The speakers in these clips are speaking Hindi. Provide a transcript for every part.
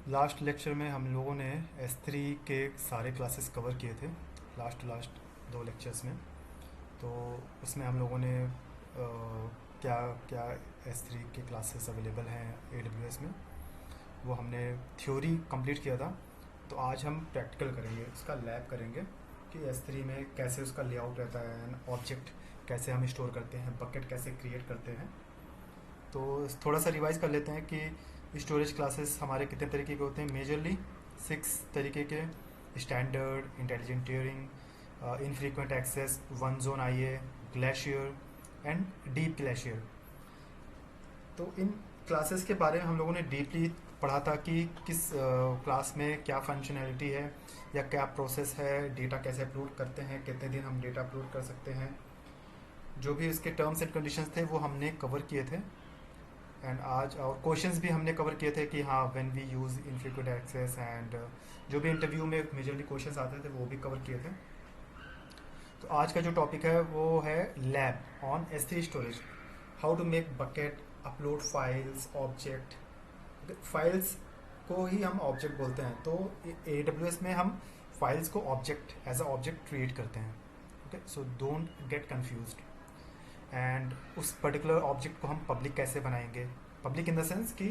लास्ट लेक्चर में हम लोगों ने S3 के सारे क्लासेस कवर किए थे, लास्ट टू लास्ट 2 लेक्चर्स में। तो उसमें हम लोगों ने क्या क्या S3 के क्लासेस अवेलेबल हैं AWS में, वो हमने थ्योरी कंप्लीट किया था। तो आज हम प्रैक्टिकल करेंगे, उसका लैब करेंगे कि S3 में कैसे उसका लेआउट रहता है, ऑब्जेक्ट कैसे हम स्टोर करते हैं, बकेट कैसे क्रिएट करते हैं। तो थोड़ा सा रिवाइज कर लेते हैं कि स्टोरेज क्लासेस हमारे कितने तरीके के होते हैं। मेजरली 6 तरीके के: standard, intelligent tiering, infrequent access, one zone IA, glacier and deep glacier. तो इन क्लासेस के बारे में हम लोगों ने डीपली पढ़ा था कि किस क्लास में क्या फंक्शनैलिटी है या क्या प्रोसेस है, डेटा कैसे अपलोड करते हैं, कितने दिन हम डेटा अपलोड कर सकते हैं। जो भी इसके टर्म्स एंड कंडीशंस थे वो हमने कवर किए थे। एंड आज और क्वेश्चंस भी हमने कवर किए थे कि हाँ when we use infrequent access, and जो भी इंटरव्यू में मेजरली क्वेश्चंस आते थे वो भी कवर किए थे। तो आज का जो टॉपिक है वो है lab on S3 storage, how to make bucket, upload files, object. Files को ही हम ऑब्जेक्ट बोलते हैं, तो AWS में हम फाइल्स को object as a object create करते हैं। Okay, so don't get confused. And उस पर्टिकुलर ऑब्जेक्ट को हम पब्लिक कैसे बनाएंगे, पब्लिक इन द सेंस कि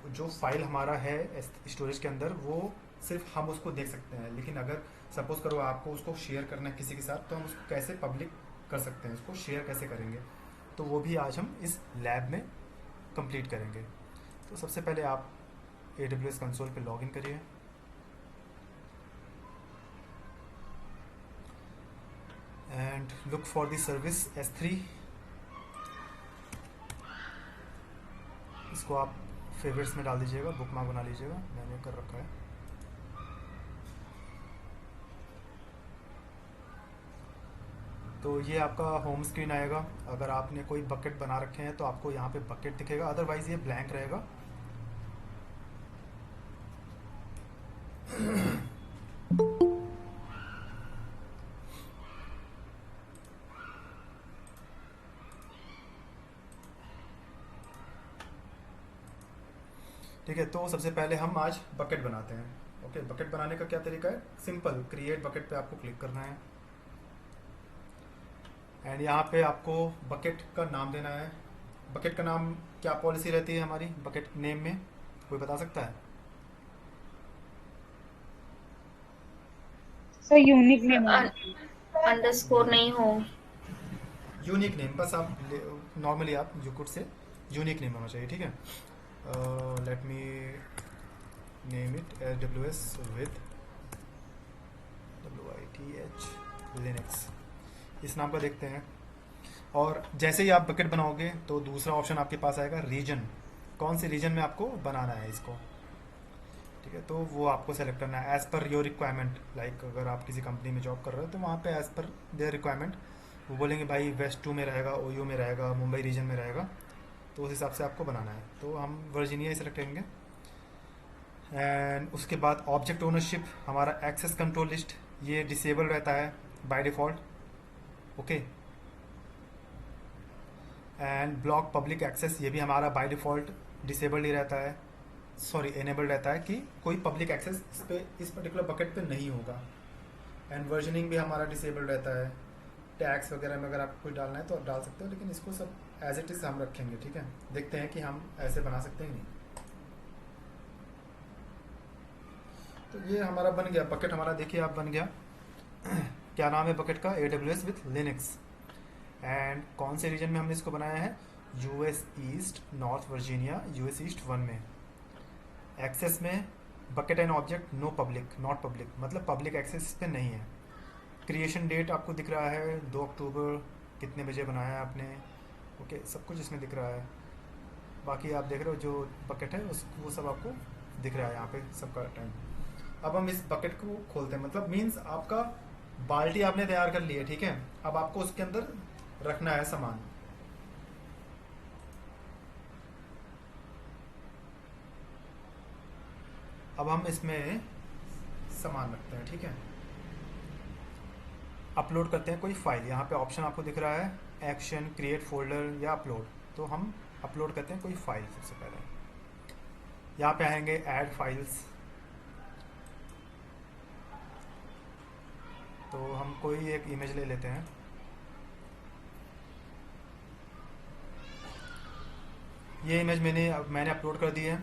जो फाइल हमारा है स्टोरेज के अंदर वो सिर्फ हम उसको देख सकते हैं, लेकिन अगर सपोज करो आपको उसको शेयर करना है किसी के साथ, तो हम उसको कैसे पब्लिक कर सकते हैं, उसको शेयर कैसे करेंगे। तो वो भी आज हम इस लैब में कंप्लीट करेंगे। तो सबसे पहले आप AWS कंसोल पे लॉगिन करिए and look for the service S3। इसको आप फेवरेट्स में डाल दीजिएगा, बुकमार्क बना लीजिएगा, मैंने कर रखा है। तो ये आपका होम स्क्रीन आएगा। अगर आपने कोई बकेट बना रखे हैं तो आपको यहाँ पे बकेट दिखेगा, अदरवाइज ये ब्लैंक रहेगा। ठीक है, तो सबसे पहले हम आज बकेट बनाते हैं। ओके, बकेट बनाने का क्या तरीका है, सिंपल, क्रिएट बकेट पे आपको क्लिक करना है एंड यहाँ पे आपको बकेट का नाम देना है। बकेट का नाम क्या पॉलिसी रहती है हमारी बकेट नेम में, कोई बता सकता है? सर यूनिक नेम होना चाहिए। अंडरस्कोर नहीं हो। यूनिक नेम, बस आप नॉर्मली आप you could say unique name होना चाहिए। ठीक है, let me name it AWS with WITH Linux, इस नाम का देखते हैं। और जैसे ही आप बकेट बनाओगे तो दूसरा ऑप्शन आपके पास आएगा, रीजन, कौन से रीजन में आपको बनाना है इसको। ठीक है, तो वो आपको सेलेक्ट करना है as per your requirement. Like अगर आप किसी कंपनी में जॉब कर रहे हो तो वहाँ पे एज़ पर देयर रिक्वायरमेंट वो बोलेंगे भाई वेस्ट 2 में रहेगा, OU में रहेगा, मुंबई रीजन में रहेगा, तो उस हिसाब से आपको बनाना है। तो हम वर्जीनिया ही सेलेक्ट करेंगे। एंड उसके बाद ऑब्जेक्ट ओनरशिप, हमारा एक्सेस कंट्रोल लिस्ट ये डिसेबल रहता है by default. Okay, and block public access ये भी हमारा बाय डिफ़ॉल्ट डिसेबल्ड ही रहता है, सॉरी एनेबल रहता है कि कोई पब्लिक एक्सेस इस पे, इस पर्टिकुलर बकेट पे नहीं होगा। एंड वर्जनिंग भी हमारा डिसेबल रहता है। टैक्स वगैरह में अगर आपको कुछ डालना है तो आप डाल सकते हो, लेकिन इसको सब एज इट इज़ हम रखेंगे। ठीक है, देखते हैं कि हम ऐसे बना सकते हैं नहीं। तो ये हमारा बन गया बकेट, हमारा देखिए आप बन गया। क्या नाम है बकेट का, AWS विथ लिनक्स। एंड कौन से रीजन में हमने इसको बनाया है, US east north Virginia, US east 1 में। एक्सेस में bucket and object no public, not public, मतलब पब्लिक एक्सेस पे नहीं है। क्रिएशन डेट आपको दिख रहा है 2 अक्टूबर, कितने बजे बनाया है आपने। ओके, सब कुछ इसमें दिख रहा है। बाकी आप देख रहे हो जो बकेट है उस वो सब आपको दिख रहा है यहाँ पे सबका टाइम। अब हम इस बकेट को खोलते हैं, मतलब मीन्स आपका बाल्टी आपने तैयार कर ली है। ठीक है, अब आपको उसके अंदर रखना है सामान। अब हम इसमें सामान रखते हैं। ठीक है, अपलोड करते हैं कोई फाइल, यहाँ पे ऑप्शन आपको दिख रहा है एक्शन, क्रिएट फोल्डर या अपलोड। तो हम अपलोड करते हैं कोई फाइल सबसे पहले। यहाँ पे आएंगे ऐड फाइल्स। तो हम कोई एक इमेज ले लेते हैं। ये इमेज मैंने अपलोड कर दी है।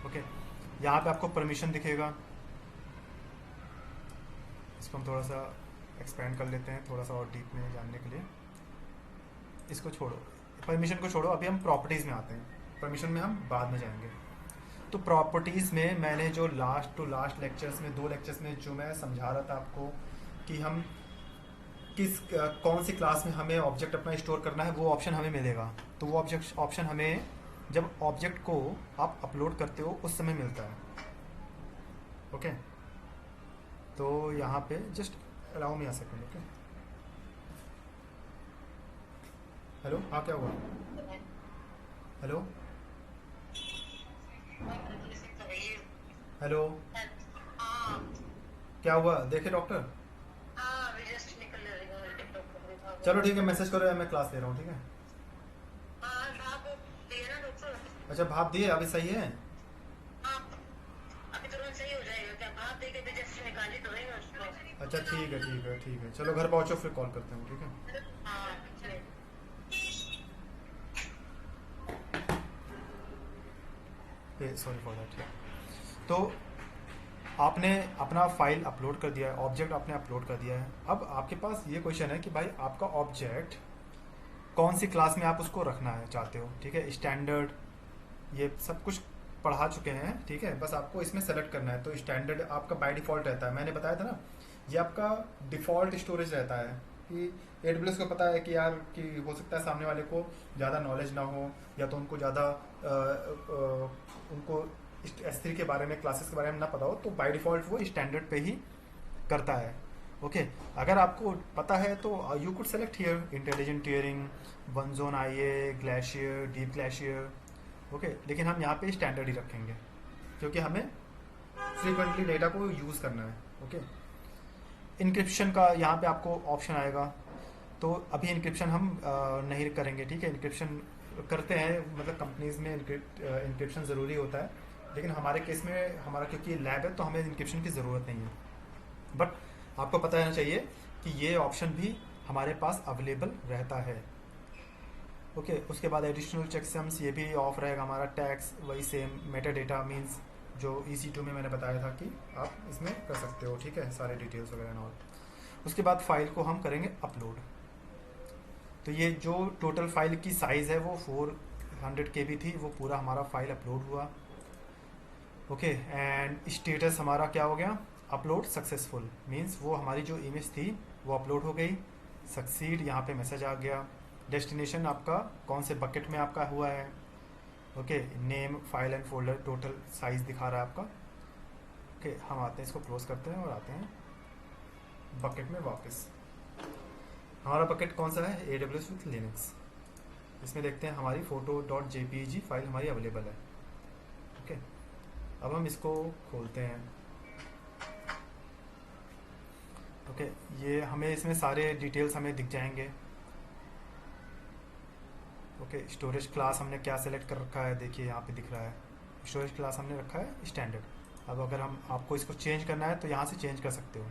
ओके, यहाँ पे आपको परमिशन दिखेगा। इसको हम थोड़ा सा एक्सपेंड कर लेते हैं, थोड़ा सा और डीप में जानने के लिए। इसको छोड़ो, परमिशन को छोड़ो, अभी हम प्रॉपर्टीज़ में आते हैं। परमिशन में हम बाद में जाएंगे। तो प्रॉपर्टीज़ में मैंने जो लास्ट टू लास्ट लेक्चर्स में, 2 लेक्चर्स में जो मैं समझा रहा था आपको कि हम कौन सी क्लास में हमें ऑब्जेक्ट अपना स्टोर करना है, वो ऑप्शन हमें मिलेगा। तो वो ऑप्शन हमें जब ऑब्जेक्ट को आप अपलोड करते हो उस समय मिलता है। ओके, तो यहाँ पे just allow me a second. Okay, hello, हाँ क्या हुआ? हेलो हेलो, क्या हुआ? देखे डॉक्टर? चलो ठीक है, मैसेज करो या मैं क्लास ले रहा हूँ। ठीक है, अच्छा भाप दिए, अभी सही है? अच्छा ठीक है ठीक है ठीक है, चलो घर पहुँचो फिर कॉल करते हैं। ठीक है, सॉरी फॉर दैट। तो आपने अपना फाइल अपलोड कर दिया है, ऑब्जेक्ट आपने अपलोड कर दिया है। अब आपके पास ये क्वेश्चन है कि भाई आपका ऑब्जेक्ट कौन सी क्लास में आप उसको रखना है चाहते हो। ठीक है, स्टैंडर्ड ये सब कुछ पढ़ा चुके हैं। ठीक है, बस आपको इसमें सेलेक्ट करना है। तो स्टैंडर्ड आपका बाय डिफ़ॉल्ट रहता है, मैंने बताया था ना, ये आपका डिफ़ॉल्ट स्टोरेज रहता है कि AWS को पता है कि यार कि हो सकता है सामने वाले को ज़्यादा नॉलेज ना हो, या तो उनको ज़्यादा उनको S3 के बारे में, क्लासेस के बारे में ना पता हो, तो बाय डिफ़ॉल्ट वो स्टैंडर्ड पे ही करता है। ओके, अगर आपको पता है तो you could select here intelligent tearing, one zone IA, glacier, deep glacier. Okay, लेकिन हम यहाँ पे स्टैंडर्ड ही रखेंगे क्योंकि हमें फ्रीक्वेंटली डेटा को यूज़ करना है। ओके, इंक्रिप्शन का यहाँ पे आपको ऑप्शन आएगा। तो अभी इंक्रिप्शन हम नहीं करेंगे। ठीक है, इंक्रिप्शन करते हैं, मतलब कंपनीज में इंक्रिप्शन ज़रूरी होता है, लेकिन हमारे केस में हमारा क्योंकि लैब है तो हमें इंक्रिप्शन की ज़रूरत नहीं है। बट आपको पता रहना चाहिए कि ये ऑप्शन भी हमारे पास अवेलेबल रहता है। ओके, उसके बाद एडिशनल चेकसम्स ये भी ऑफ रहेगा हमारा। टैक्स वही सेम, मेटा डेटा मीन्स जो EC2 में मैंने बताया था कि आप इसमें कर सकते हो। ठीक है, सारे डिटेल्स वगैरह और उसके बाद फाइल को हम करेंगे अपलोड। तो ये जो टोटल फाइल की साइज़ है वो 400 KB थी, वो पूरा हमारा फाइल अपलोड हुआ। ओके, एंड स्टेटस हमारा क्या हो गया? अपलोड सक्सेसफुल, मीन्स वो हमारी जो इमेज थी वो अपलोड हो गई। सक्सीड, यहाँ पे मैसेज आ गया। डेस्टिनेशन आपका कौन से बकेट में आपका हुआ है। Okay, name, file and folder, total size दिखा रहा है आपका। ओके, हम आते हैं, इसको क्लोज करते हैं और आते हैं बकेट में वापस। हमारा बकेट कौन सा है? AWS with Linux. इसमें देखते हैं हमारी photo.jpg फाइल हमारी अवेलेबल है। ओके, अब हम इसको खोलते हैं। ओके, ये हमें इसमें सारे डिटेल्स हमें दिख जाएंगे। ओके, स्टोरेज क्लास हमने क्या सेलेक्ट कर रखा है, देखिए यहाँ पे दिख रहा है स्टोरेज क्लास हमने रखा है स्टैंडर्ड। अब अगर हम आपको इसको चेंज करना है तो यहाँ से चेंज कर सकते हो।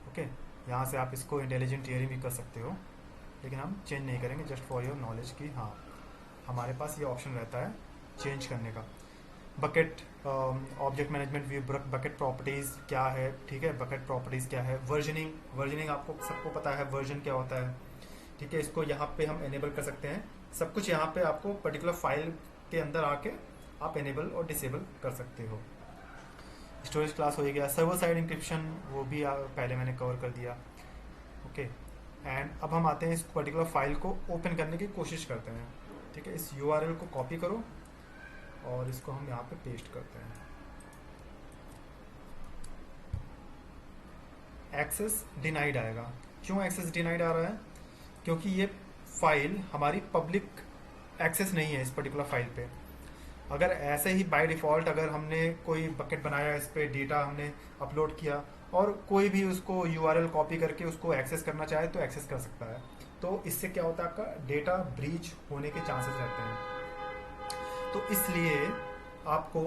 ओके, यहाँ से आप इसको इंटेलिजेंट टियरिंग भी कर सकते हो, लेकिन हम चेंज नहीं करेंगे, जस्ट फॉर योर नॉलेज कि हाँ हमारे पास ये ऑप्शन रहता है चेंज करने का। Bucket object management view, bucket properties क्या है। ठीक है, बकेट प्रॉपर्टीज़ क्या है। वर्जनिंग आपको सबको पता है वर्जन क्या होता है। ठीक है, इसको यहाँ पे हम एनेबल कर सकते हैं। सब कुछ यहाँ पे आपको पर्टिकुलर फाइल के अंदर आके आप एनेबल और डिसेबल कर सकते हो। स्टोरेज क्लास हो गया। सर्वर साइड इंक्रिप्शन वो भी पहले मैंने कवर कर दिया। ओके, एंड अब हम आते हैं इस पर्टिकुलर फाइल को ओपन करने की कोशिश करते हैं। ठीक है, इस URL को कॉपी करो और इसको हम यहाँ पे पेस्ट करते हैं। एक्सेस डिनाइड आएगा। क्यों एक्सेस डिनाइड आ रहा है? क्योंकि ये फाइल हमारी पब्लिक एक्सेस नहीं है इस पर्टिकुलर फाइल पे। अगर ऐसे ही बाय डिफ़ॉल्ट अगर हमने कोई बकेट बनाया, इस पर डेटा हमने अपलोड किया और कोई भी उसको URL कॉपी करके उसको एक्सेस करना चाहे तो एक्सेस कर सकता है। तो इससे क्या होता है, आपका डेटा ब्रीच होने के चांसेस रहते हैं। तो इसलिए आपको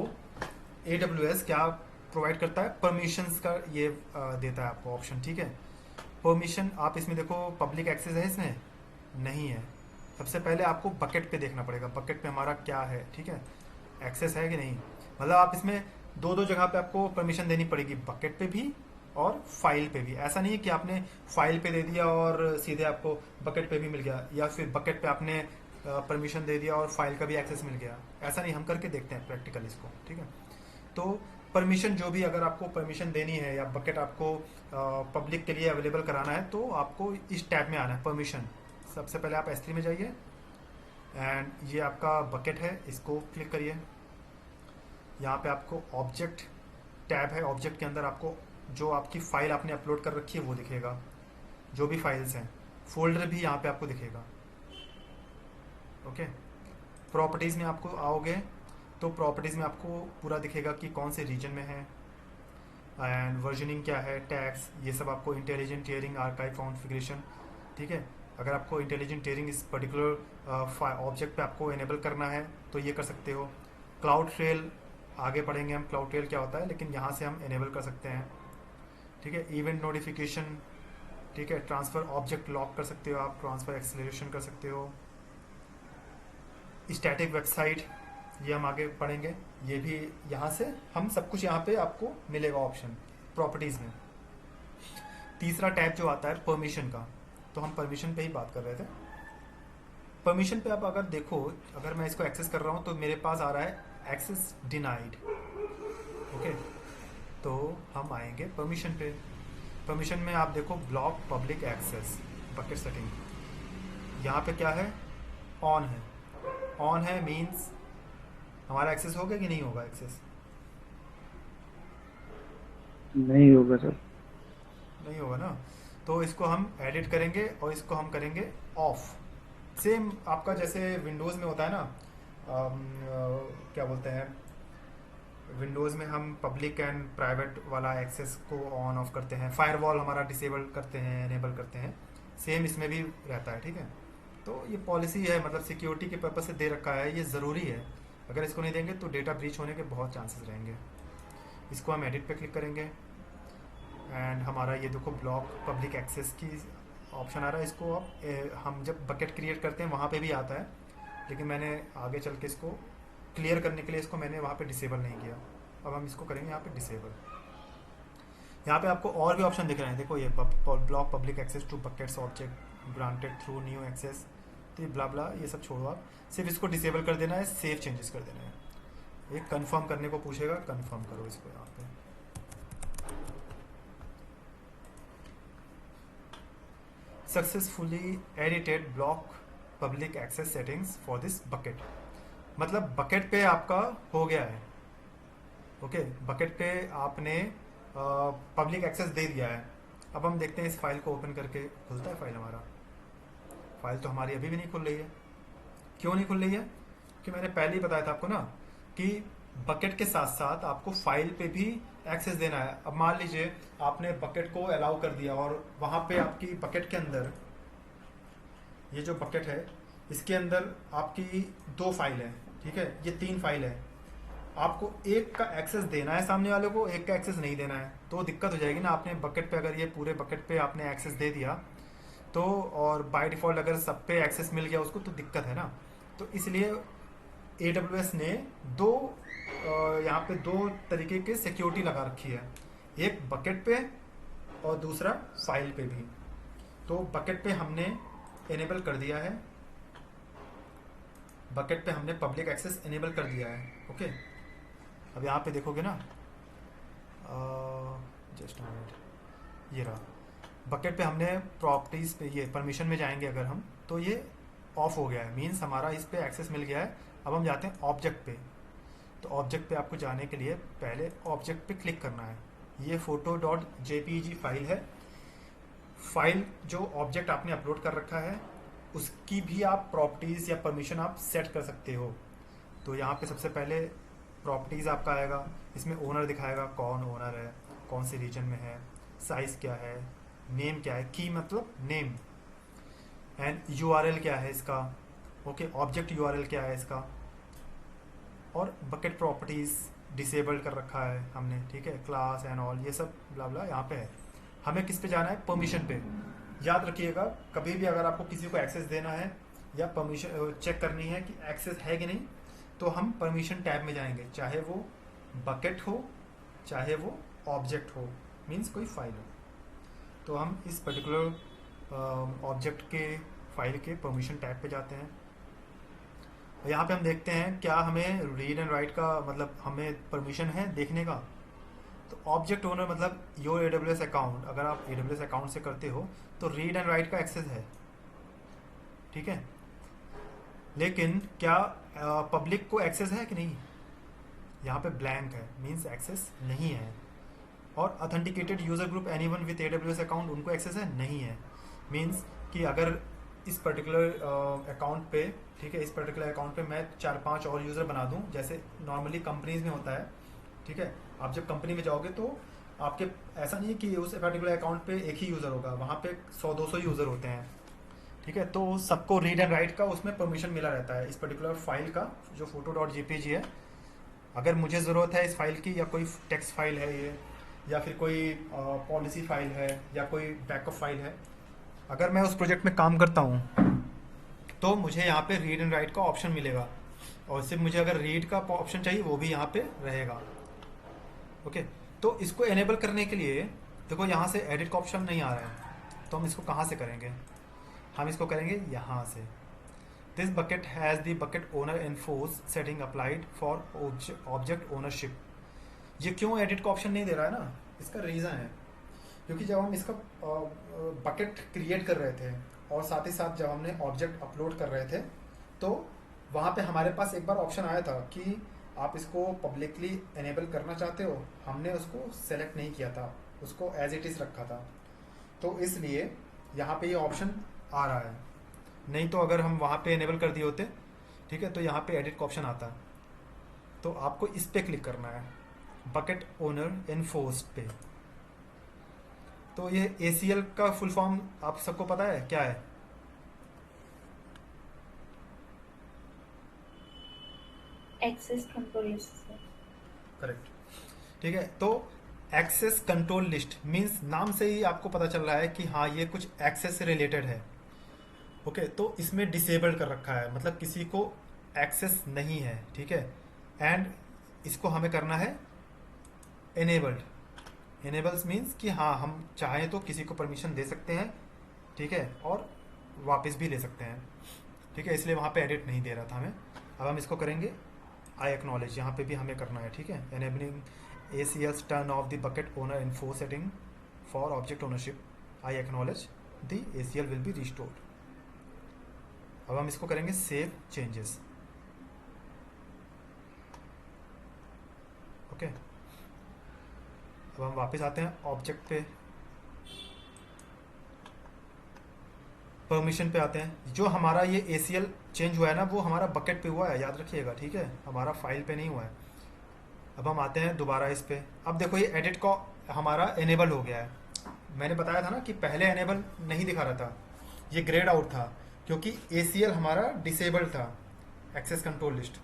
AWS क्या प्रोवाइड करता है, परमिशंस का ये देता है आपको ऑप्शन, ठीक है। परमिशन आप इसमें देखो, पब्लिक एक्सेस है इसमें, नहीं है। सबसे पहले आपको बकेट पे देखना पड़ेगा, बकेट पे हमारा क्या है, ठीक है, एक्सेस है कि नहीं। मतलब आप इसमें दो दो जगह पे आपको परमिशन देनी पड़ेगी, बकेट पे भी और फाइल पे भी। ऐसा नहीं है कि आपने फाइल पे दे दिया और सीधे आपको बकेट पे भी मिल गया, या फिर बकेट पे आपने परमिशन दे दिया और फाइल का भी एक्सेस मिल गया। ऐसा नहीं, हम करके देखते हैं प्रैक्टिकल इसको, ठीक है। तो परमिशन जो भी, अगर आपको परमिशन देनी है या बकेट आपको पब्लिक के लिए अवेलेबल कराना है, तो आपको इस टैब में आना है, परमिशन। सबसे पहले आप S3 में जाइए एंड ये आपका बकेट है, इसको क्लिक करिए। यहाँ पे आपको ऑब्जेक्ट टैब है, ऑब्जेक्ट के अंदर आपको जो आपकी फाइल आपने अपलोड कर रखी है वो दिखेगा, जो भी फाइल्स हैं। फोल्डर भी यहाँ पे आपको दिखेगा, ओके। प्रॉपर्टीज़ में आपको आओगे तो प्रॉपर्टीज़ में आपको पूरा दिखेगा कि कौन से रीजन में है, एंड वर्जनिंग क्या है, टैग्स, ये सब आपको, इंटेलिजेंट टियरिंग, आर्काइव कॉन्फ़िगरेशन, ठीक है। अगर आपको इंटेलिजेंट टियरिंग इस पर्टिकुलर ऑब्जेक्ट पे आपको इनेबल करना है तो ये कर सकते हो। क्लाउड ट्रेल आगे पढ़ेंगे हम, क्लाउड ट्रेल क्या होता है, लेकिन यहाँ से हम इनेबल कर सकते हैं, ठीक है। इवेंट नोटिफिकेशन, ठीक है। ट्रांसफ़र ऑब्जेक्ट लॉक कर सकते हो आप, ट्रांसफ़र एक्सेलरेशन कर सकते हो। स्टैटिक वेबसाइट, ये हम आगे पढ़ेंगे, ये भी यहाँ से हम सब कुछ यहाँ पे आपको मिलेगा ऑप्शन प्रॉपर्टीज़ में। तीसरा टैब जो आता है परमिशन का, तो हम परमिशन पे ही बात कर रहे थे। परमिशन पे आप अगर देखो, अगर मैं इसको एक्सेस कर रहा हूँ तो मेरे पास आ रहा है एक्सेस डिनाइड, ओके। तो हम आएंगे परमिशन पे। परमिशन में आप देखो block public access bucket setting, यहाँ पे क्या है, ऑन है। ऑन है मीन्स हमारा एक्सेस होगा कि नहीं होगा एक्सेस, नहीं होगा सर। नहीं होगा ना। तो इसको हम एडिट करेंगे और इसको हम करेंगे ऑफ। सेम आपका जैसे विंडोज़ में होता है ना, क्या बोलते हैं, विंडोज़ में हम पब्लिक एंड प्राइवेट वाला एक्सेस को ऑन ऑफ करते हैं, फायरवॉल हमारा डिसेबल करते हैं, एनेबल करते हैं। सेम इसमें भी रहता है, ठीक है। तो ये पॉलिसी है, मतलब सिक्योरिटी के पर्पज़ से दे रखा है, ये ज़रूरी है। अगर इसको नहीं देंगे तो डेटा ब्रीच होने के बहुत चांसेस रहेंगे। इसको हम एडिट पे क्लिक करेंगे एंड हमारा ये देखो ब्लॉक पब्लिक एक्सेस की ऑप्शन आ रहा है। इसको आप हम जब बकेट क्रिएट करते हैं वहाँ पे भी आता है, लेकिन मैंने आगे चल के इसको क्लियर करने के लिए इसको मैंने वहाँ पे डिसेबल नहीं किया। अब हम इसको करेंगे यहाँ पे डिसेबल। यहाँ पे आपको और भी ऑप्शन दिख रहे हैं, देखो ये block public access to buckets object granted through new access, तो ये ब्ला ब्ला ये सब छोड़ो, आप सिर्फ इसको डिसेबल कर देना है, सेव चेंजेस कर देना है। ये कंफर्म करने को पूछेगा, कंफर्म करो इसको यहाँ पे। Successfully edited block public access settings for this bucket, मतलब बकेट पे आपका हो गया है, ओके। बकेट पे आपने पब्लिक एक्सेस दे दिया है। अब हम देखते हैं इस फाइल को ओपन करके, खुलता है फाइल हमारा। फाइल तो हमारी अभी भी नहीं खुल रही है। क्यों नहीं खुल रही है? कि मैंने पहले ही बताया था आपको ना कि बकेट के साथ साथ आपको फाइल पे भी एक्सेस देना है। अब मान लीजिए आपने बकेट को अलाउ कर दिया और वहाँ पे आपकी बकेट के अंदर, ये जो बकेट है इसके अंदर आपकी 2 फाइल है, ठीक है, ये 3 फाइल है। आपको एक का एक्सेस देना है सामने वाले को, एक का एक्सेस नहीं देना है, तो दिक्कत हो जाएगी ना। आपने बकेट पे, अगर ये पूरे बकेट पे आपने एक्सेस दे दिया तो, और बाय डिफ़ॉल्ट अगर सब पे एक्सेस मिल गया उसको, तो दिक्कत है ना। तो इसलिए AWS ने यहाँ पे 2 तरीके के सिक्योरिटी लगा रखी है, एक बकेट पे और दूसरा फाइल पे भी। तो बकेट पे हमने इनेबल कर दिया है, बकेट पे हमने पब्लिक एक्सेस इनेबल कर दिया है, ओके। अब यहाँ पे देखोगे ना, जस्ट मिनट, ये रहा बकेट पे हमने प्रॉपर्टीज़ पे, ये परमिशन में जाएंगे अगर हम, तो ये ऑफ हो गया है, मीन्स हमारा इस पे एक्सेस मिल गया है। अब हम जाते हैं ऑब्जेक्ट पे। तो ऑब्जेक्ट पे आपको जाने के लिए पहले ऑब्जेक्ट पे क्लिक करना है। ये photo.jpg फाइल है। फाइल जो ऑब्जेक्ट आपने अपलोड कर रखा है उसकी भी आप प्रॉपर्टीज़ या परमिशन आप सेट कर सकते हो। तो यहाँ पे सबसे पहले प्रॉपर्टीज़ आपका आएगा, इसमें ओनर दिखाएगा, कौन ओनर है, कौन से रीजन में है, साइज़ क्या है, नेम क्या है, की मतलब नेम, एंड URL क्या है इसका, ओके, ऑब्जेक्ट URL क्या है इसका, और बकेट प्रॉपर्टीज़ डिसेबल्ड कर रखा है हमने, ठीक है, क्लास एंड ऑल ये सब ब्ला ब्ला यहाँ पे है। हमें किस पे जाना है? परमिशन पे। याद रखिएगा, कभी भी अगर आपको किसी को एक्सेस देना है या परमिशन चेक करनी है कि एक्सेस है कि नहीं, तो हम परमिशन टैब में जाएंगे, चाहे वो बकेट हो चाहे वो ऑब्जेक्ट हो, मीन्स कोई फाइल हो। तो हम इस पर्टिकुलर ऑब्जेक्ट के फाइल के परमिशन टैब पे जाते हैं। यहाँ पे हम देखते हैं क्या हमें रीड एंड राइट का मतलब हमें परमिशन है देखने का। तो ऑब्जेक्ट ओनर मतलब योर AWS अकाउंट, अगर आप AWS अकाउंट से करते हो तो रीड एंड राइट का एक्सेस है, ठीक है। लेकिन क्या पब्लिक को एक्सेस है कि नहीं? यहाँ पे ब्लैंक है, मीन्स एक्सेस नहीं है। और authenticated user group anyone with AWS account, उनको एक्सेस है? नहीं है। मीन्स कि अगर इस पर्टिकुलर अकाउंट पे, ठीक है, इस पर्टिकुलर अकाउंट पे मैं 4-5 और यूज़र बना दूं, जैसे नॉर्मली कंपनीज में होता है, ठीक है। आप जब कंपनी में जाओगे तो आपके ऐसा नहीं है कि उस पर्टिकुलर अकाउंट पे एक ही यूज़र होगा, वहाँ पे 100-200 यूज़र होते हैं, ठीक है। तो सबको रीड एंड राइट का उसमें परमिशन मिला रहता है इस पर्टिकुलर फाइल का, जो photo.jpg है। अगर मुझे ज़रूरत है इस फाइल की, या कोई टेक्स्ट फाइल है ये, या फिर कोई पॉलिसी फाइल है, या कोई बैकअप फाइल है, अगर मैं उस प्रोजेक्ट में काम करता हूँ तो मुझे यहाँ पे रीड एंड राइट का ऑप्शन मिलेगा। और सिर्फ मुझे अगर रीड का ऑप्शन चाहिए वो भी यहाँ पे रहेगा, ओके। तो इसको एनेबल करने के लिए देखो यहाँ से एडिट का ऑप्शन नहीं आ रहा है, तो हम इसको कहाँ से करेंगे? हम इसको करेंगे यहाँ से। This bucket has the bucket owner enforce setting applied for object ownership. ये क्यों एडिट का ऑप्शन नहीं दे रहा है ना, इसका रीज़न है क्योंकि जब हम इसका बकेट क्रिएट कर रहे थे और साथ ही साथ जब हमने ऑब्जेक्ट अपलोड कर रहे थे, तो वहाँ पे हमारे पास एक बार ऑप्शन आया था कि आप इसको पब्लिकली एनेबल करना चाहते हो। हमने उसको सेलेक्ट नहीं किया था, उसको एज इट इज़ रखा था, तो इसलिए यहाँ पे ये ऑप्शन आ रहा है। नहीं तो अगर हम वहाँ पे एनेबल कर दिए होते, ठीक है, तो यहाँ पे एडिट का ऑप्शन आता। तो आपको इस पे क्लिक करना है, बकेट ओनर एनफोर्स्ड पे। तो ये ACL का फुल फॉर्म आप सबको पता है क्या है? Access control list. करेक्ट, ठीक है। तो एक्सेस कंट्रोल लिस्ट मींस नाम से ही आपको पता चल रहा है कि हाँ ये कुछ एक्सेस से रिलेटेड है, ओके। तो इसमें डिसेबल्ड कर रखा है, मतलब किसी को एक्सेस नहीं है, ठीक है। एंड इसको हमें करना है एनेबल्ड। इनेबल्स मीन्स कि हाँ हम चाहें तो किसी को परमिशन दे सकते हैं, ठीक है, और वापस भी ले सकते हैं, ठीक है। इसलिए वहाँ पे एडिट नहीं दे रहा था हमें। अब हम इसको करेंगे आई एक्नॉलेज, यहाँ पे भी हमें करना है, ठीक है। Enabling ACL's turn off the bucket owner info setting for object ownership, I acknowledge the ACL will be restored. अब हम इसको करेंगे सेव चेंजेस, ओके। अब हम वापस आते हैं ऑब्जेक्ट पे, परमिशन पे आते हैं। जो हमारा ये ACL चेंज हुआ है ना, वो हमारा बकेट पे हुआ है, याद रखिएगा, ठीक है, हमारा फाइल पे नहीं हुआ है। अब हम आते हैं दोबारा इस पे। अब देखो ये एडिट का हमारा एनेबल हो गया है। मैंने बताया था ना कि पहले एनेबल नहीं दिखा रहा था, ये ग्रेड आउट था, क्योंकि ACL हमारा डिसेबल था, एक्सेस कंट्रोल लिस्ट।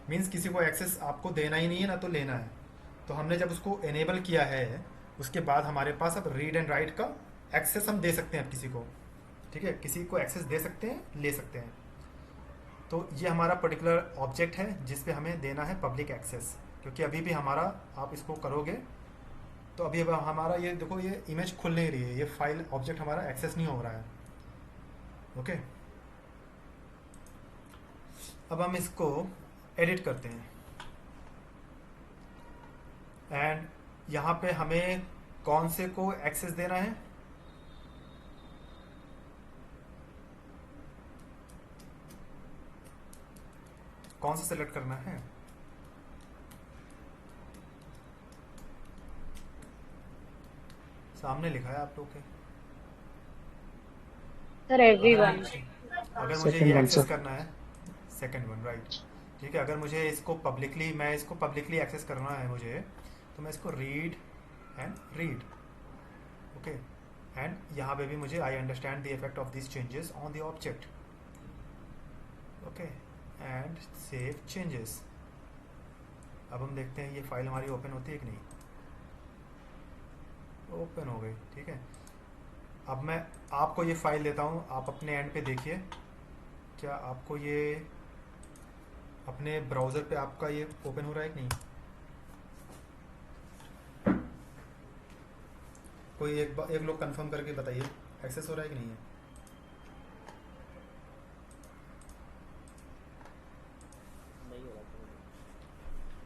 मीन्स किसी को एक्सेस आपको देना ही नहीं है ना तो लेना है। तो हमने जब उसको एनेबल किया है, उसके बाद हमारे पास अब रीड एंड राइट का एक्सेस हम दे सकते हैं अब किसी को, ठीक है, किसी को एक्सेस दे सकते हैं, ले सकते हैं। तो ये हमारा पर्टिकुलर ऑब्जेक्ट है जिस पे हमें देना है पब्लिक एक्सेस, क्योंकि अभी भी हमारा, आप इसको करोगे तो अभी अब हमारा ये देखो ये इमेज खुल नहीं रही है, ये फाइल ऑब्जेक्ट हमारा एक्सेस नहीं हो रहा है, ओके। अब हम इसको एडिट करते हैं एंड यहाँ पे हमें कौन से को एक्सेस देना है, कौन सा सेलेक्ट करना है? सामने लिखा है आप लोग के, सर एवरीवन। अगर मुझे सेकंड ये वन एक्सेस सर। करना है, सेकंड वन, राइट, ठीक है। अगर मुझे इसको पब्लिकली, मैं इसको पब्लिकली एक्सेस करना है मुझे, तो मैं इसको read and read, okay. And यहाँ पे भी मुझे I understand the effect of this changes on the object, okay, and save changes. अब हम देखते हैं ये फाइल हमारी ओपन होती है कि नहीं। ओपन हो गई, ठीक है। अब मैं आपको ये फाइल देता हूँ, आप अपने एंड पे देखिए क्या आपको ये अपने ब्राउज़र पे आपका ये ओपन हो रहा है कि नहीं। कोई एक लोग कंफर्म करके बताइए एक्सेस हो रहा है कि नहीं है। नहीं हो रहा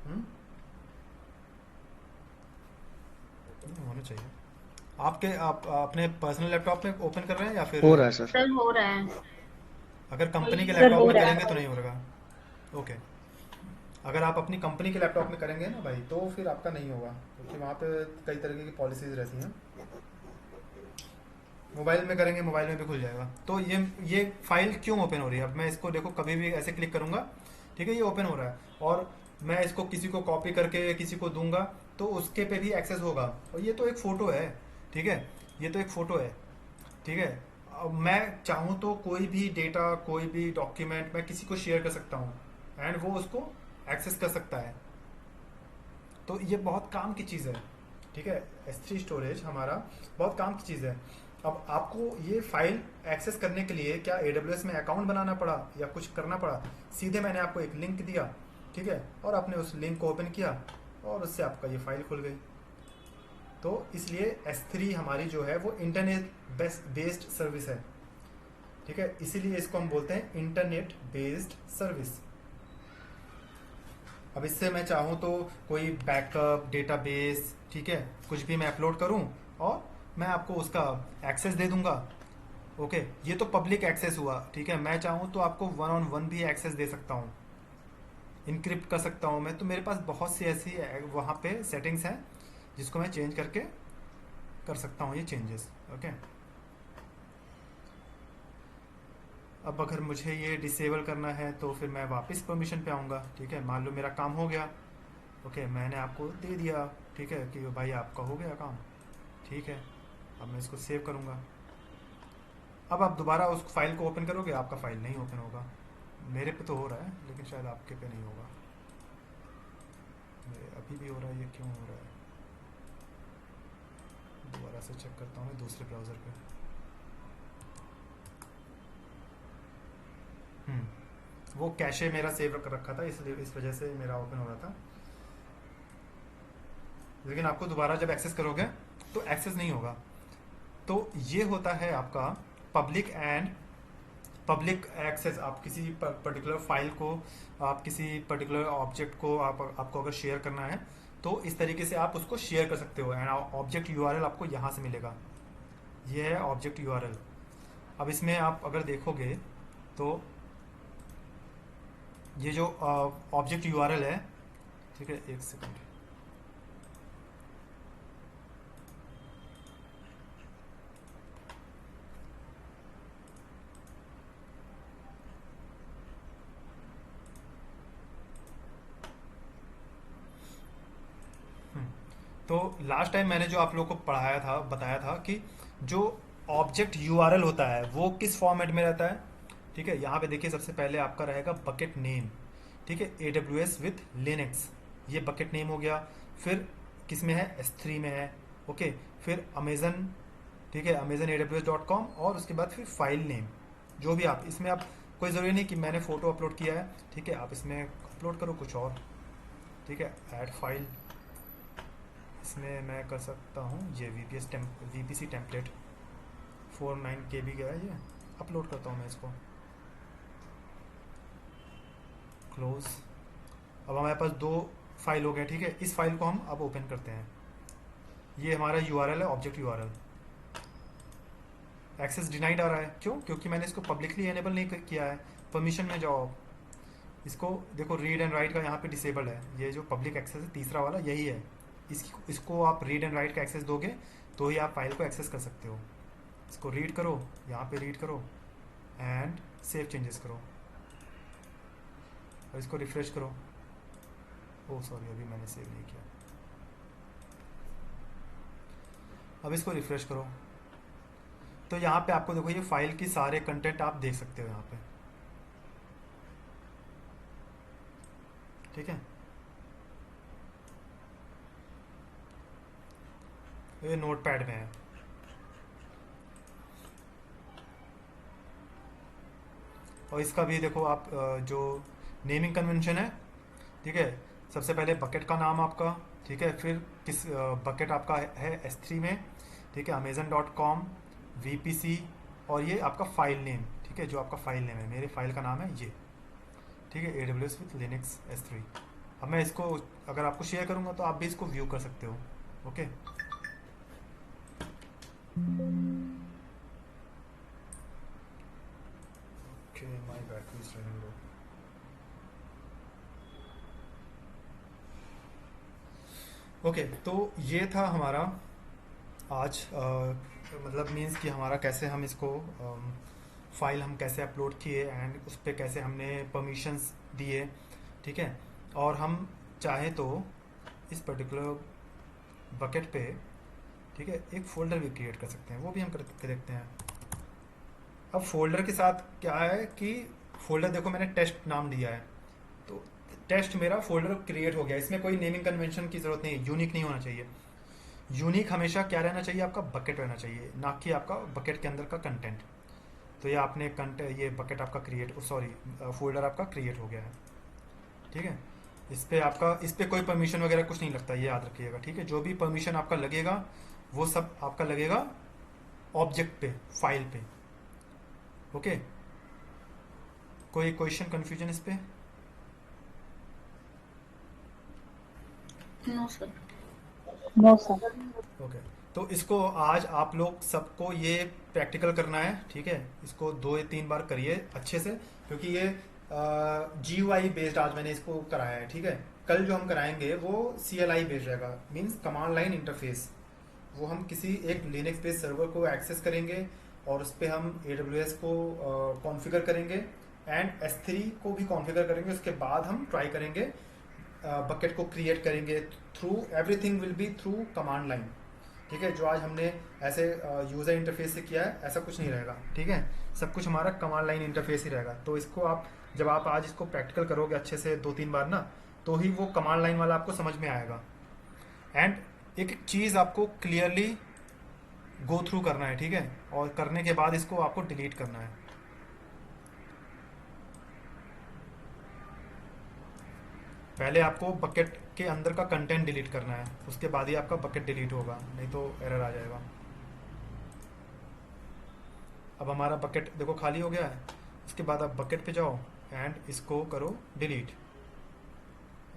हम्म? ओपन। होना चाहिए। आप अपने पर्सनल लैपटॉप में ओपन कर रहे हैं या फिर हो रहा है सर। सर हो रहा है। अगर कंपनी के सर लैपटॉप हो में रहा करेंगे तो है। नहीं होगा। ओके, अगर आप अपनी कंपनी के लैपटॉप में करेंगे ना भाई तो फिर आपका नहीं होगा, क्योंकि वहाँ पे कई तरीके की पॉलिसीज रहती हैं। मोबाइल में करेंगे मोबाइल में भी खुल जाएगा। तो ये फाइल क्यों ओपन हो रही है, अब मैं इसको देखो कभी भी ऐसे क्लिक करूँगा, ठीक है, ये ओपन हो रहा है। और मैं इसको किसी को कॉपी करके किसी को दूंगा तो उसके पे भी एक्सेस होगा। और ये तो एक फ़ोटो है, ठीक है, ये तो एक फ़ोटो है, ठीक है। अब मैं चाहूँ तो कोई भी डेटा, कोई भी डॉक्यूमेंट मैं किसी को शेयर कर सकता हूँ एंड वो उसको एक्सेस कर सकता है। तो ये बहुत काम की चीज़ है, ठीक है। S3 स्टोरेज हमारा बहुत काम की चीज़ है। अब आपको ये फाइल एक्सेस करने के लिए क्या AWS में अकाउंट बनाना पड़ा या कुछ करना पड़ा? सीधे मैंने आपको एक लिंक दिया, ठीक है, और आपने उस लिंक को ओपन किया और उससे आपका ये फाइल खुल गई। तो इसलिए S3 हमारी जो है वो इंटरनेट बेस्ड सर्विस है, ठीक है, इसीलिए इसको हम बोलते हैं इंटरनेट बेस्ड सर्विस। अब इससे मैं चाहूँ तो कोई बैकअप, डेटाबेस, ठीक है, कुछ भी मैं अपलोड करूँ और मैं आपको उसका एक्सेस दे दूंगा। ओके, ये तो पब्लिक एक्सेस हुआ, ठीक है। मैं चाहूँ तो आपको 1-on-1 भी एक्सेस दे सकता हूँ, इनक्रिप्ट कर सकता हूँ मैं। तो मेरे पास बहुत सी ऐसी वहाँ पे सेटिंग्स हैं जिसको मैं चेंज करके कर सकता हूँ ये चेंजेस। ओके, अब अगर मुझे ये डिसेबल करना है तो फिर मैं वापस परमिशन पे आऊँगा, ठीक है। मान लो मेरा काम हो गया, ओके, मैंने आपको दे दिया, ठीक है, कि भाई आपका हो गया काम, ठीक है। अब मैं इसको सेव करूँगा। अब आप दोबारा उस फाइल को ओपन करोगे, आपका फाइल नहीं ओपन होगा। मेरे पे तो हो रहा है लेकिन शायद आपके पे नहीं होगा। मेरे अभी भी हो रहा है, ये क्यों हो रहा है? दोबारा से चेक करता हूँ दूसरे ब्राउज़र पे। वो कैशे मेरा सेव रखा था, इसलिए इस वजह से मेरा ओपन हो रहा था। लेकिन आपको दोबारा जब एक्सेस करोगे तो एक्सेस नहीं होगा। तो ये होता है आपका पब्लिक एक्सेस। आप किसी पर्टिकुलर फाइल को, आप किसी पर्टिकुलर ऑब्जेक्ट को आपको अगर शेयर करना है तो इस तरीके से आप उसको शेयर कर सकते हो। एंड ऑब्जेक्ट यूआरएल आपको यहाँ से मिलेगा, ये है ऑब्जेक्ट यूआरएल। अब इसमें आप अगर देखोगे तो ये जो ऑब्जेक्ट यूआरएल है, ठीक है, एक सेकंड, तो लास्ट टाइम मैंने जो आप लोगों को पढ़ाया था, बताया था कि जो ऑब्जेक्ट यूआरएल होता है वो किस फॉर्मेट में रहता है, ठीक है। यहाँ पे देखिए सबसे पहले आपका रहेगा बकेट नेम, ठीक है, AWS विथ लिनक्स, ये बकेट नेम हो गया। फिर किस में है, S3 में है, ओके। फिर अमेजन, ठीक है, amazon.aws.com, और उसके बाद फिर फाइल नेम जो भी आप इसमें, आप कोई ज़रूरी नहीं कि मैंने फ़ोटो अपलोड किया है, ठीक है, आप इसमें अपलोड करो कुछ और, ठीक है। ऐड फाइल, इसमें मैं कर सकता हूँ ये VPC टेम्पलेट 49 KB का है, ये अपलोड करता हूँ मैं इसको, क्लोज। अब हमारे पास 2 फाइल हो गए, ठीक है। इस फाइल को हम अब ओपन करते हैं। ये हमारा यूआरएल है, ऑब्जेक्ट यूआरएल। एक्सेस डिनाइड आ रहा है, क्यों? क्योंकि मैंने इसको पब्लिकली एनेबल नहीं किया है। परमिशन में जाओ, इसको देखो, रीड एंड राइट का यहाँ पे डिसेबल है। ये जो पब्लिक एक्सेस है तीसरा वाला यही है, इसको आप रीड एंड राइट का एक्सेस दोगे तो ही आप फाइल को एक्सेस कर सकते हो। इसको रीड करो, यहाँ पे रीड करो एंड सेव चेंजेस करो, और इसको रिफ्रेश करो। ओह सॉरी, अभी मैंने सेव नहीं किया। अब इसको रिफ्रेश करो तो यहाँ पे आपको देखो ये फाइल की सारे कंटेंट आप देख सकते हो यहाँ पे, ठीक है। ये नोट पैड में है। और इसका भी देखो आप जो नेमिंग कन्वेंशन है, ठीक है, सबसे पहले बकेट का नाम आपका, ठीक है, फिर किस बकेट आपका है S3 में, ठीक है, amazon.com VPC, और ये आपका फाइल नेम, ठीक है, जो आपका फाइल नेम है, मेरे फाइल का नाम है ये, ठीक है, AWS विथ लिनक्स S3। अब मैं इसको अगर आपको शेयर करूंगा तो आप भी इसको व्यू कर सकते हो। Okay, okay, my battery is running low. Okay, तो ये था हमारा आज मतलब मीन्स कि हमारा कैसे हम इसको फाइल हम कैसे अपलोड किए एंड उस पर कैसे हमने परमिशंस दिए, ठीक है, और हम चाहे तो इस पर्टिकुलर बकेट पे, ठीक है, एक फोल्डर भी क्रिएट कर सकते हैं, वो भी हम करके देखते हैं। अब फोल्डर के साथ क्या है कि फोल्डर देखो मैंने टेस्ट नाम दिया है, तो टेस्ट मेरा फोल्डर क्रिएट हो गया, इसमें कोई नेमिंग कन्वेंशन की ज़रूरत नहीं है, यूनिक नहीं होना चाहिए। यूनिक हमेशा क्या रहना चाहिए, आपका बकेट रहना चाहिए, ना कि आपका बकेट के अंदर का कंटेंट। तो ये आपने ये बकेट आपका क्रिएट, सॉरी, फोल्डर आपका क्रिएट हो गया है, ठीक है। इस पे कोई परमिशन वगैरह कुछ नहीं लगता, ये याद रखिएगा, ठीक है। जो भी परमिशन आपका लगेगा वो सब आपका लगेगा ऑब्जेक्ट पे, फाइल पे। ओके, कोई क्वेश्चन कंफ्यूजन इस पे? No sir. No sir. Okay, तो इसको आज आप लोग सबको ये प्रैक्टिकल करना है, ठीक है। इसको 2 या 3 बार करिए अच्छे से, क्योंकि ये GUI बेस्ड आज मैंने इसको कराया है, ठीक है। कल जो हम कराएंगे वो CLI बेस्ड रहेगा, मींस कमांड लाइन इंटरफेस। वो हम किसी एक लिनक्स बेस्ड सर्वर को एक्सेस करेंगे और उस पर हम AWS को कॉन्फ़िगर करेंगे एंड S3 को भी कॉन्फ़िगर करेंगे। उसके बाद हम ट्राई करेंगे बकेट को क्रिएट करेंगे through, everything will be through command line, ठीक है। जो आज हमने ऐसे यूज़र इंटरफेस से किया है ऐसा कुछ नहीं रहेगा, ठीक है। सब कुछ हमारा कमांड लाइन इंटरफेस ही रहेगा। तो इसको आप जब आप आज इसको प्रैक्टिकल करोगे अच्छे से 2-3 बार ना, तो ही वो कमांड लाइन वाला आपको समझ में आएगा। एंड एक एक चीज़ आपको क्लियरली गो थ्रू करना है, ठीक है, और करने के बाद इसको आपको डिलीट करना है। पहले आपको बकेट के अंदर का कंटेंट डिलीट करना है, उसके बाद ही आपका बकेट डिलीट होगा, नहीं तो एरर आ जाएगा। अब हमारा बकेट देखो खाली हो गया है। उसके बाद आप बकेट पे जाओ एंड इसको करो डिलीट।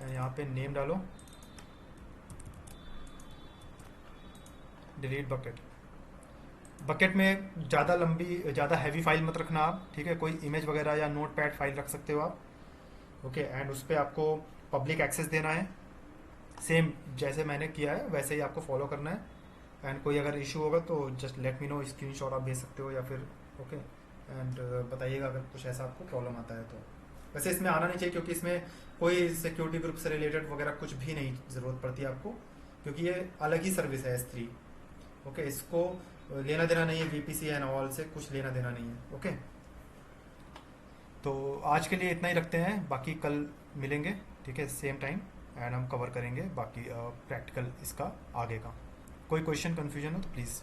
यहाँ पे नेम डालो, डिलीट बकेट। बकेट में ज़्यादा लंबी, ज़्यादा हैवी फाइल मत रखना आप, ठीक है। कोई इमेज वगैरह या नोट पैड फाइल रख सकते हो आप, ओके। एंड उस पर आपको पब्लिक एक्सेस देना है, सेम जैसे मैंने किया है वैसे ही आपको फॉलो करना है। एंड कोई अगर इशू होगा तो just let me know, screenshot आप भेज सकते हो या फिर ओके। एंड बताइएगा अगर कुछ ऐसा आपको प्रॉब्लम आता है तो। वैसे इसमें आना नहीं चाहिए, क्योंकि इसमें कोई सिक्योरिटी ग्रुप से रिलेटेड वगैरह कुछ भी नहीं ज़रूरत पड़ती है आपको, क्योंकि ये अलग ही सर्विस है S3, ओके। इसको लेना देना नहीं है VPC एंड ऑल से, कुछ लेना देना नहीं है, ओके। तो आज के लिए इतना ही रखते हैं, बाकी कल मिलेंगे, ठीक है, सेम टाइम, एंड हम कवर करेंगे बाकी प्रैक्टिकल इसका आगे का। कोई क्वेश्चन कन्फ्यूजन हो तो प्लीज़